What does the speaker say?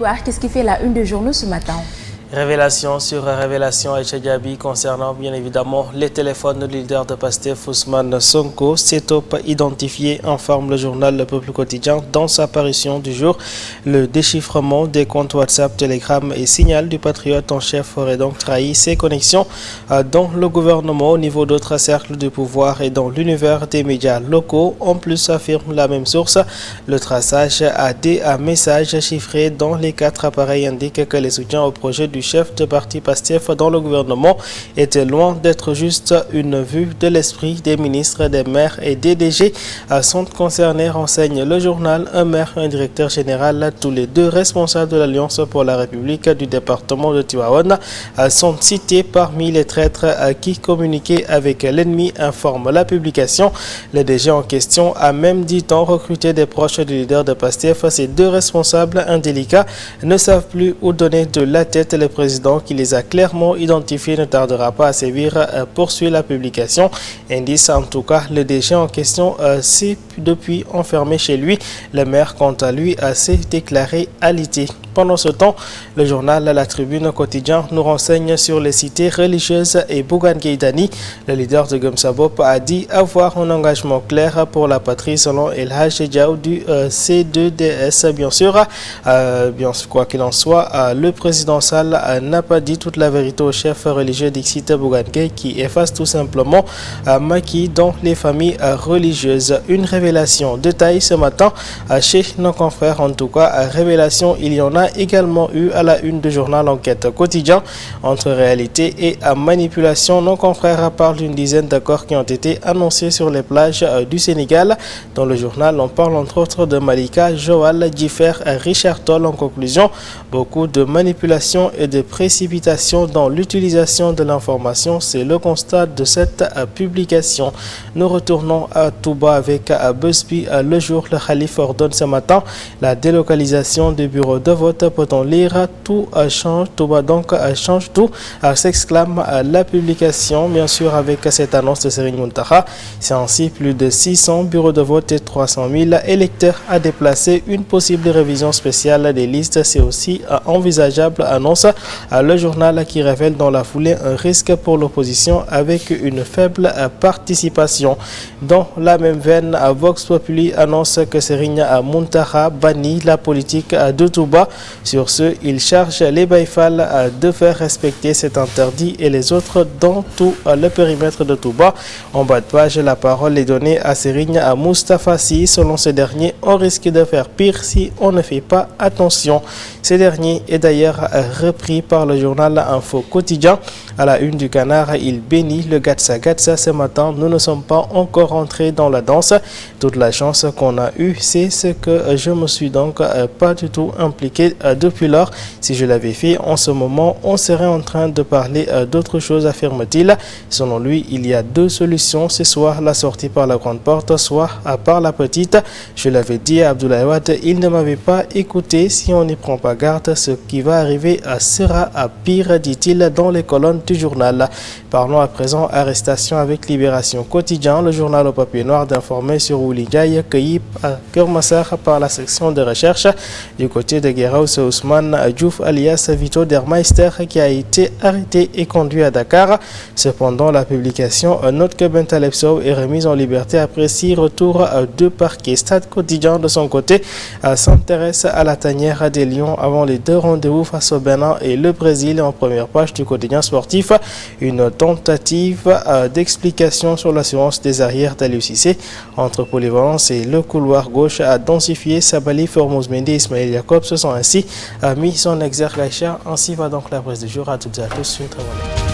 territoire. Qu'est-ce qui fait la une de journaux ce matin? Révélation sur révélation à Tchadjabi concernant bien évidemment les téléphones du leader de Pastef Ousmane Sonko. C'est identifié, informe le journal Le Peuple Quotidien dans sa parution du jour. Le déchiffrement des comptes WhatsApp, Telegram et Signal du patriote en chef aurait donc trahi ses connexions dans le gouvernement au niveau d'autres cercles du pouvoir et dans l'univers des médias locaux. En plus, affirme la même source, le traçage à des messages chiffrés dans les 4 appareils indique que les soutiens au projet du chef de parti Pastef dans le gouvernement était loin d'être juste une vue de l'esprit. Des ministres, des maires et des DG sont concernés, renseigne le journal. Un maire, un directeur général, tous les deux responsables de l'Alliance pour la République du département de Tivaouane sont cités parmi les traîtres qui communiquaient avec l'ennemi, informe la publication. Le DG en question a même dit-on recruté des proches du leader de Pastef. Ces deux responsables indélicats ne savent plus où donner de la tête. Le président qui les a clairement identifiés ne tardera pas à sévir, poursuit la publication. Indice en tout cas, le DG en question s'est depuis enfermé chez lui. Le maire quant à lui s'est déclaré alité. Pendant ce temps, le journal La Tribune quotidien nous renseigne sur les cités religieuses et Bougane Gueye Dany. Le leader de Gumsabop a dit avoir un engagement clair pour la patrie selon El Hadj Diaw du C2DS. Bien sûr, quoi qu'il en soit, le président Sall n'a pas dit toute la vérité au chef religieux d'Ixit Bougane Gueye qui efface tout simplement Macky dans les familles religieuses. Une révélation de taille ce matin chez nos confrères, en tout cas, révélation, il y en a également eu à la une du journal Enquête quotidien. Entre réalité et manipulation, nos confrères parlent d'une dizaine d'accords qui ont été annoncés sur les plages du Sénégal. Dans le journal, on parle entre autres de Malika, Joal, Differ, Richard Toll. En conclusion, beaucoup de manipulation et de précipitation dans l'utilisation de l'information, c'est le constat de cette publication. Nous retournons à Touba avec Busby. Le jour, le Khalife ordonne ce matin la délocalisation des bureaux de vote. Peut-on lire tout change, Touba donc change tout, s'exclame la publication, bien sûr avec cette annonce de Serigne Mountakha. C'est ainsi plus de 600 bureaux de vote et 300 000 électeurs à déplacer. Une possible révision spéciale des listes, c'est aussi envisageable, annonce le journal qui révèle dans la foulée un risque pour l'opposition avec une faible participation. Dans la même veine, Vox Populi annonce que Serigne Mountakha bannit la politique de Touba. Sur ce, il charge les Baïfal de faire respecter cet interdit et les autres dans tout le périmètre de Touba. En bas de page, la parole est donnée à Serigne Moustapha Sy. Selon ce dernier, on risque de faire pire si on ne fait pas attention. Ce dernier est d'ailleurs repris par le journal Info Quotidien. À la une du Canard, il bénit le Gatsa Gatsa ce matin. Nous ne sommes pas encore entrés dans la danse. Toute la chance qu'on a eue, c'est ce que je me suis donc pas du tout impliqué depuis lors. Si je l'avais fait en ce moment, on serait en train de parler d'autre chose, affirme-t-il. Selon lui, il y a deux solutions. C'est soit la sortie par la grande porte, soit par la petite. Je l'avais dit à Abdoulaye Wade, il ne m'avait pas écouté. Si on n'y prend pas garde, ce qui va arriver sera pire, dit-il dans les colonnes du journal. Parlons à présent arrestation avec Libération Quotidien. Le journal au papier noir d'informer sur Ouli Ndiaye, cueilli à Kermassar par la section de recherche du côté de Guéraus. Ousmane Diouf alias Vito Dermeister qui a été arrêté et conduit à Dakar. Cependant, la publication note que Bentaleb Sow est remise en liberté après 6 retours de parquet. Stade Quotidien de son côté s'intéresse à la tanière des Lions avant les 2 rendez-vous face au Bénin et le Brésil. En première page du quotidien sportif, une tentative d'explication sur l'assurance des arrières d'Aliou Cissé. Entre polyvalence et le couloir gauche a densifié Sabali, Formose Mendy et Ismaël Jacob se sont ainsi mis son exergue. Ainsi va donc la presse du jour. À toutes et à tous, une très bonne nuit.